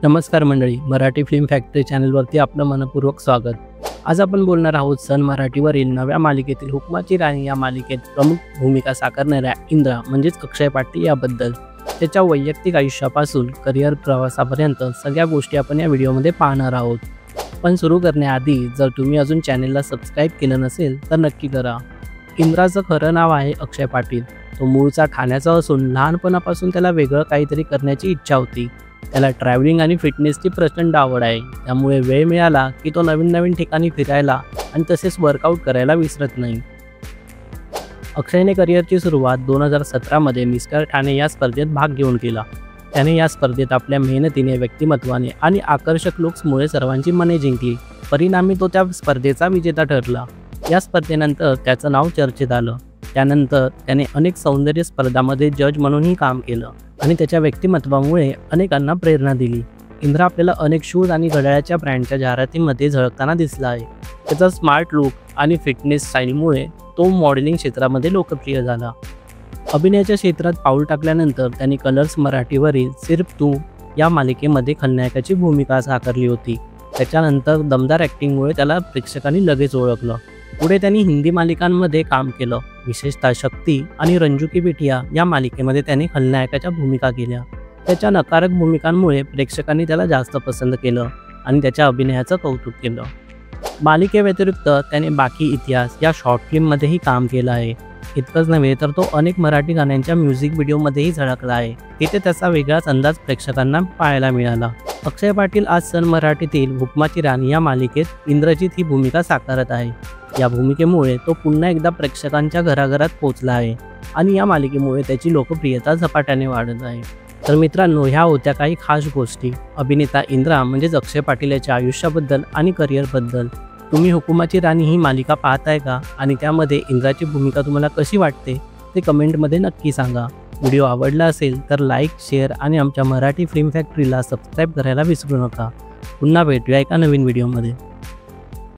नमस्कार मंडळी, Marathi film factory चॅनलवरती आपलं मनपूर्वक स्वागत. आज आपण बोलणार आहोत सन मराठीवरील नव्या मालिकेतील हुकमाची राणी या मालिकेत प्रमुख भूमिका साकारणाऱ्या इंद्रा म्हणजेच अक्षय पाटील याबद्दल. त्याच्या वैयक्तिक आयुष्यापासून करिअर प्रवासापर्यंत सगळ्या गोष्टी आपण या व्हिडिओमध्ये पाहणार आहोत. पण सुरू करण्याआधी जर तुम्ही अजून चॅनलला सबस्क्राईब केलं नसेल तर नक्की करा. इंद्राचं खरं नाव आहे अक्षय पाटील. तो मूळचा ठाण्याचा असून लहानपणापासून त्याला वेगळं काहीतरी करण्याची इच्छा होती. त्याला ट्रॅव्हलिंग आणि फिटनेसची प्रचंड आवड आहे. त्यामुळे वेळ मिळाला की तो नवीन नवीन ठिकाणी फिरायला आणि तसेच वर्कआउट करायला विसरत नाही. अक्षयने करिअरची सुरुवात 2017 मध्ये मिस्टर ठाणे या स्पर्धेत भाग घेऊन केला. त्याने या स्पर्धेत आपल्या मेहनतीने, व्यक्तिमत्वाने आणि आकर्षक लुक्समुळे सर्वांची मने जिंकली. परिणामी तो त्या स्पर्धेचा विजेता ठरला. या स्पर्धेनंतर त्याचं नाव चर्चेत आलं. त्यानंतर त्याने अनेक सौंदर्य स्पर्धांमध्ये जज म्हणूनही काम केलं आणि त्याच्या व्यक्तिमत्वामुळे अनेकांना प्रेरणा दिली. इंद्रा आपल्याला अनेक शूज आणि घड्याळाच्या ब्रँडच्या जाहिरातींमध्ये झळकताना दिसला आहे. त्याचा स्मार्ट लुक आणि फिटनेस स्टाईलमुळे तो मॉडेलिंग क्षेत्रामध्ये लोकप्रिय झाला. अभिनयाच्या क्षेत्रात पाऊल टाकल्यानंतर त्यांनी कलर्स मराठीवरील सिर्फ तू या मालिकेमध्ये खलनायकाची भूमिका साकारली होती. त्याच्यानंतर दमदार ॲक्टिंगमुळे त्याला प्रेक्षकांनी लगेच ओळखलं. पुढे त्यांनी हिंदी मालिकांमध्ये काम केलं. विशेषतः शक्ती आणि रंजू की बिटिया या मालिकेमध्ये त्याने खलनायकाच्या भूमिका केल्या. त्याच्या नकारक भूमिकांमुळे प्रेक्षकांनी त्याला जास्त पसंत केलं आणि त्याच्या अभिनयाचं कौतुक केलं. मालिकेव्यतिरिक्त त्याने बाकी इतिहास या शॉर्ट फिल्ममध्येही काम केलं आहे. इतकंच नव्हे तर तो अनेक मराठी गाण्यांच्या म्युझिक व्हिडिओमध्येही झळकला आहे. तिथे त्याचा वेगळाच अंदाज प्रेक्षकांना पाहायला मिळाला. अक्षय पाटील आज सन मराठीतील हुकमाची राणी या मालिकेत इंद्रजीत ही भूमिका साकारत आहे. या भूमिकेमुळे तो पुन्हा एकदा प्रेक्षकांच्या घराघरात पोहोचला आहे आणि या मालिकेमुळे त्याची लोकप्रियता झपाट्याने वाढत आहे. तर मित्रांनो, ह्या होत्या काही खास गोष्टी अभिनेता इंद्रा म्हणजेच अक्षय पाटील याच्या आयुष्याबद्दल आणि करिअरबद्दल. तुम्ही हुकुमाची राणी ही मालिका पाहताय का आणि त्यामध्ये इंद्राची भूमिका तुम्हाला कशी वाटते ते कमेंटमध्ये नक्की सांगा. व्हिडिओ आवडला असेल तर लाईक, शेअर आणि आमच्या मराठी फिल्म फॅक्टरीला सबस्क्राईब करायला विसरू नका. पुन्हा भेटूया एका नवीन व्हिडिओमध्ये.